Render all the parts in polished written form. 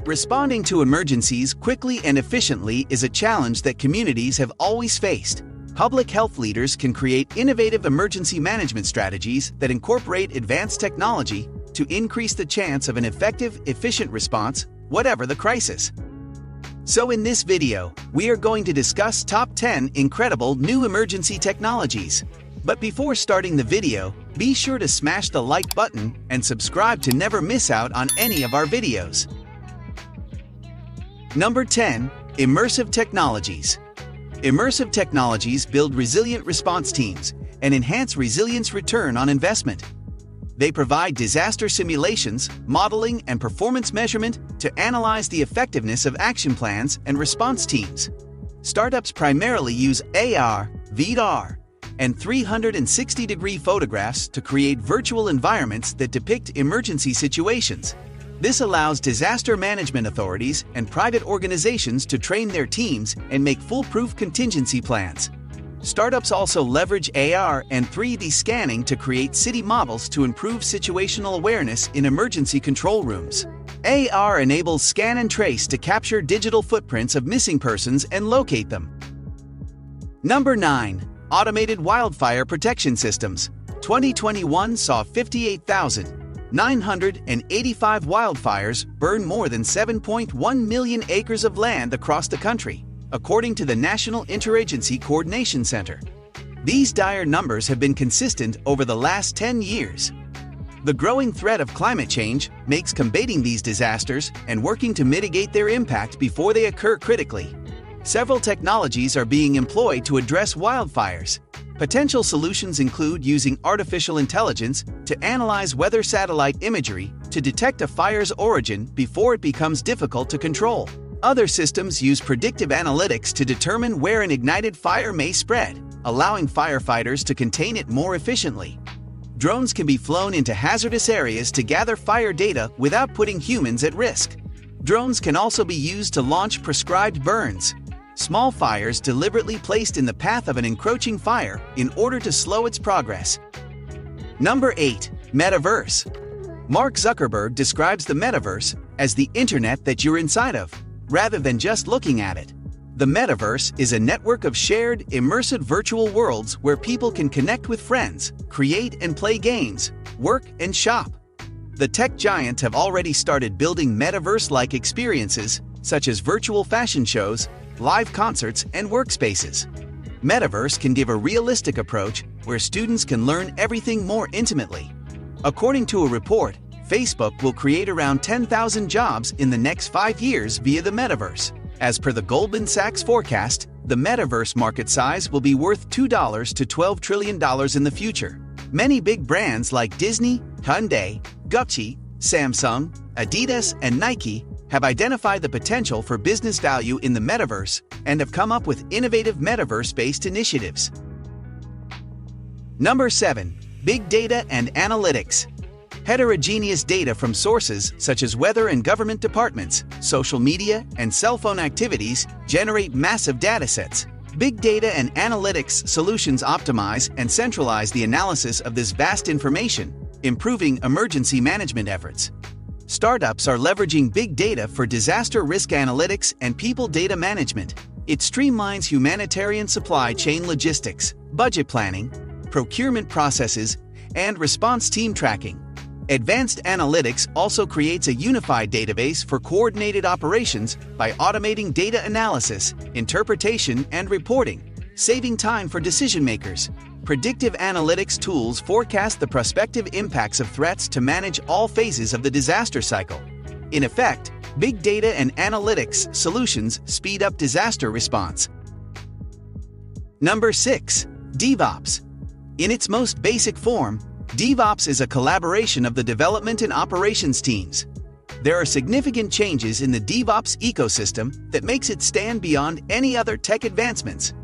Responding to emergencies quickly and efficiently is a challenge that communities have always faced. Public health leaders can create innovative emergency management strategies that incorporate advanced technology to increase the chance of an effective, efficient response, whatever the crisis. So in this video, we are going to discuss top 10 incredible new emergency technologies. But before starting the video, be sure to smash the like button and subscribe to never miss out on any of our videos. Number 10. Immersive technologies. Immersive technologies build resilient response teams and enhance resilience return on investment. They provide disaster simulations, modeling, and performance measurement to analyze the effectiveness of action plans and response teams. Startups primarily use AR, VR, and 360-degree photographs to create virtual environments that depict emergency situations. This allows disaster management authorities and private organizations to train their teams and make foolproof contingency plans. Startups also leverage AR and 3D scanning to create city models to improve situational awareness in emergency control rooms. AR enables scan and trace to capture digital footprints of missing persons and locate them. Number 9. Automated wildfire protection systems. 2021 saw 58,985 wildfires burn more than 7.1 million acres of land across the country, according to the National Interagency Coordination Center. These dire numbers have been consistent over the last 10 years. The growing threat of climate change makes combating these disasters and working to mitigate their impact before they occur critically. Several technologies are being employed to address wildfires. Potential solutions include using artificial intelligence to analyze weather satellite imagery to detect a fire's origin before it becomes difficult to control. Other systems use predictive analytics to determine where an ignited fire may spread, allowing firefighters to contain it more efficiently. Drones can be flown into hazardous areas to gather fire data without putting humans at risk. Drones can also be used to launch prescribed burns, small fires deliberately placed in the path of an encroaching fire in order to slow its progress. Number 8. Metaverse. Mark Zuckerberg describes the metaverse as the internet that you're inside of, rather than just looking at it. The metaverse is a network of shared, immersive virtual worlds where people can connect with friends, create and play games, work and shop. The tech giants have already started building metaverse-like experiences, such as virtual fashion shows, live concerts, and workspaces. Metaverse can give a realistic approach where students can learn everything more intimately. According to a report, Facebook will create around 10,000 jobs in the next 5 years via the metaverse. As per the Goldman Sachs forecast, the metaverse market size will be worth $2 to $12 trillion in the future. Many big brands like Disney, Hyundai, Gucci, Samsung, Adidas, and Nike have identified the potential for business value in the metaverse and have come up with innovative metaverse-based initiatives. Number 7. Big data and analytics. Heterogeneous data from sources such as weather and government departments, social media, and cell phone activities generate massive datasets. Big data and analytics solutions optimize and centralize the analysis of this vast information, improving emergency management efforts. Startups are leveraging big data for disaster risk analytics and people data management. It streamlines humanitarian supply chain logistics, budget planning, procurement processes, and response team tracking. Advanced analytics also creates a unified database for coordinated operations by automating data analysis, interpretation, and reporting, saving time for decision makers. Predictive analytics tools forecast the prospective impacts of threats to manage all phases of the disaster cycle. In effect, big data and analytics solutions speed up disaster response. Number 6. DevOps. In its most basic form, DevOps is a collaboration of the development and operations teams. There are significant changes in the DevOps ecosystem that makes it stand beyond any other tech advancements.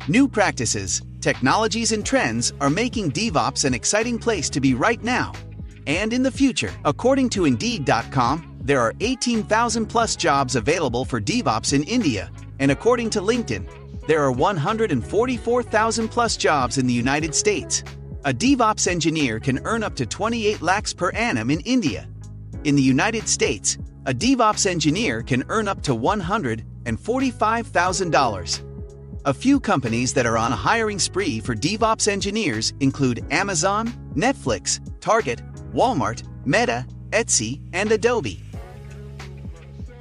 New practices, technologies, and trends are making DevOps an exciting place to be right now and in the future. According to Indeed.com, there are 18,000 plus jobs available for DevOps in India, and according to LinkedIn, there are 144,000 plus jobs in the United States. A DevOps engineer can earn up to 28 lakhs per annum in India. In the United States, a DevOps engineer can earn up to $145,000. A few companies that are on a hiring spree for DevOps engineers include Amazon, Netflix, Target, Walmart, Meta, Etsy, and Adobe.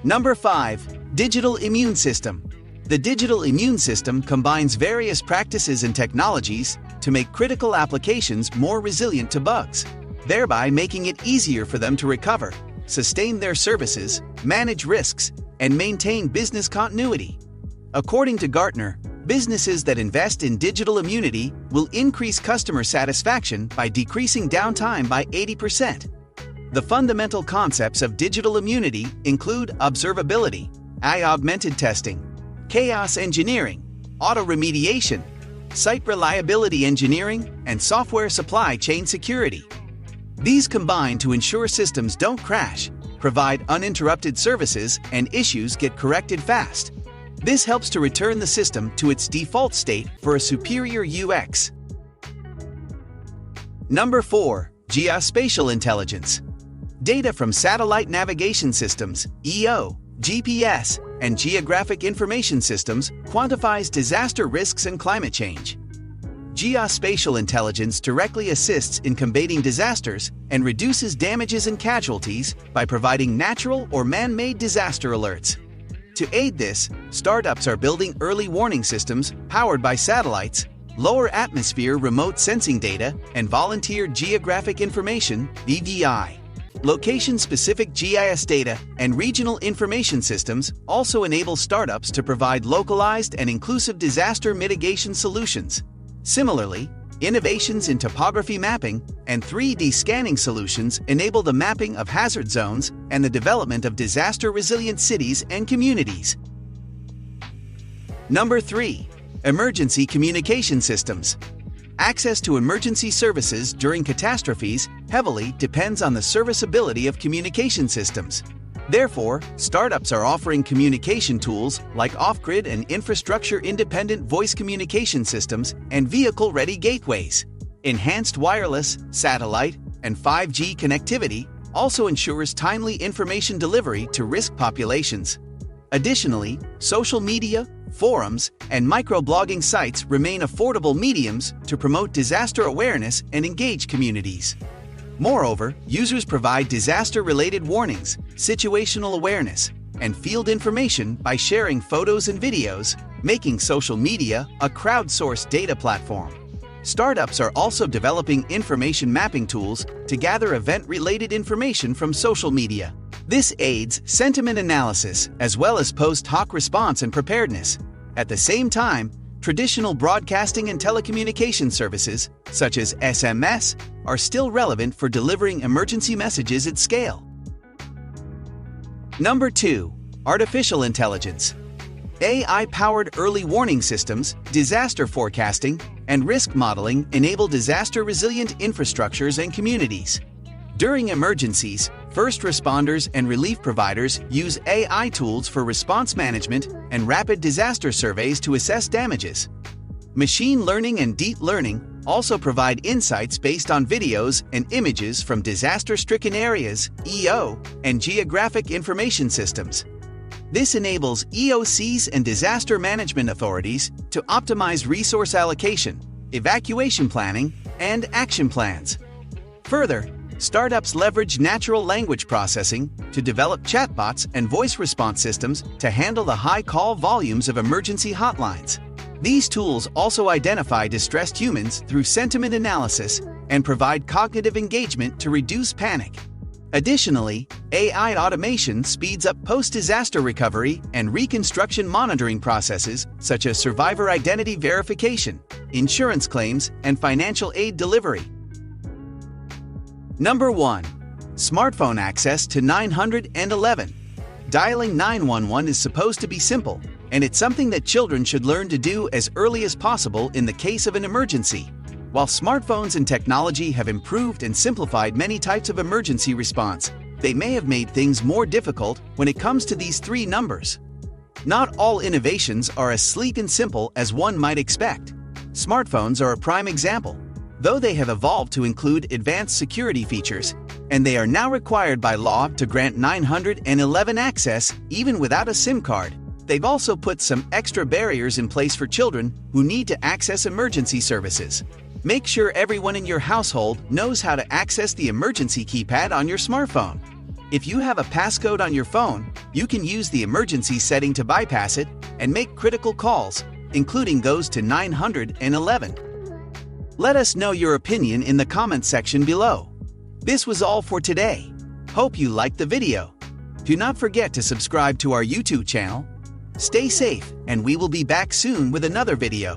Number 5. Digital Immune System. The digital immune system combines various practices and technologies to make critical applications more resilient to bugs, thereby making it easier for them to recover, sustain their services, manage risks, and maintain business continuity. According to Gartner, businesses that invest in digital immunity will increase customer satisfaction by decreasing downtime by 80%. The fundamental concepts of digital immunity include observability, AI-augmented testing, chaos engineering, auto-remediation, site reliability engineering, and software supply chain security. These combine to ensure systems don't crash, provide uninterrupted services, and issues get corrected fast. This helps to return the system to its default state for a superior UX. Number 4. Geospatial Intelligence. Data from satellite navigation systems, EO, GPS, and geographic information systems quantifies disaster risks and climate change. Geospatial intelligence directly assists in combating disasters and reduces damages and casualties by providing natural or man-made disaster alerts. To aid this, startups are building early warning systems powered by satellites, lower atmosphere remote sensing data, and volunteer geographic information (VGI). Location-specific GIS data and regional information systems also enable startups to provide localized and inclusive disaster mitigation solutions. Similarly, innovations in topography mapping and 3D scanning solutions enable the mapping of hazard zones and the development of disaster-resilient cities and communities. Number 3. Emergency Communication Systems. Access to emergency services during catastrophes heavily depends on the serviceability of communication systems. Therefore, startups are offering communication tools like off-grid and infrastructure-independent voice communication systems and vehicle-ready gateways. Enhanced wireless, satellite, and 5G connectivity also ensures timely information delivery to risk populations. Additionally, social media, forums, and microblogging sites remain affordable mediums to promote disaster awareness and engage communities. Moreover, users provide disaster-related warnings, situational awareness, and field information by sharing photos and videos, making social media a crowdsourced data platform. Startups are also developing information mapping tools to gather event-related information from social media. This aids sentiment analysis as well as post-hoc response and preparedness. At the same time, traditional broadcasting and telecommunication services, such as SMS, are still relevant for delivering emergency messages at scale. Number 2. Artificial Intelligence. AI-powered early warning systems, disaster forecasting, and risk modeling enable disaster-resilient infrastructures and communities. During emergencies, first responders and relief providers use AI tools for response management and rapid disaster surveys to assess damages. Machine learning and deep learning also provide insights based on videos and images from disaster-stricken areas, EO, and geographic information systems. This enables EOCs and disaster management authorities to optimize resource allocation, evacuation planning, and action plans. Further, startups leverage natural language processing to develop chatbots and voice response systems to handle the high call volumes of emergency hotlines. These tools also identify distressed humans through sentiment analysis and provide cognitive engagement to reduce panic. Additionally, AI automation speeds up post-disaster recovery and reconstruction monitoring processes such as survivor identity verification, insurance claims, and financial aid delivery. Number 1. Smartphone access to 911. Dialing 911 is supposed to be simple, and it's something that children should learn to do as early as possible in the case of an emergency. While smartphones and technology have improved and simplified many types of emergency response, they may have made things more difficult when it comes to these 3 numbers. Not all innovations are as sleek and simple as one might expect. Smartphones are a prime example. Though they have evolved to include advanced security features, and they are now required by law to grant 911 access even without a SIM card. They've also put some extra barriers in place for children who need to access emergency services. Make sure everyone in your household knows how to access the emergency keypad on your smartphone. If you have a passcode on your phone, you can use the emergency setting to bypass it and make critical calls, including those to 911. Let us know your opinion in the comments section below. This was all for today. Hope you liked the video. Do not forget to subscribe to our YouTube channel. Stay safe, and we will be back soon with another video.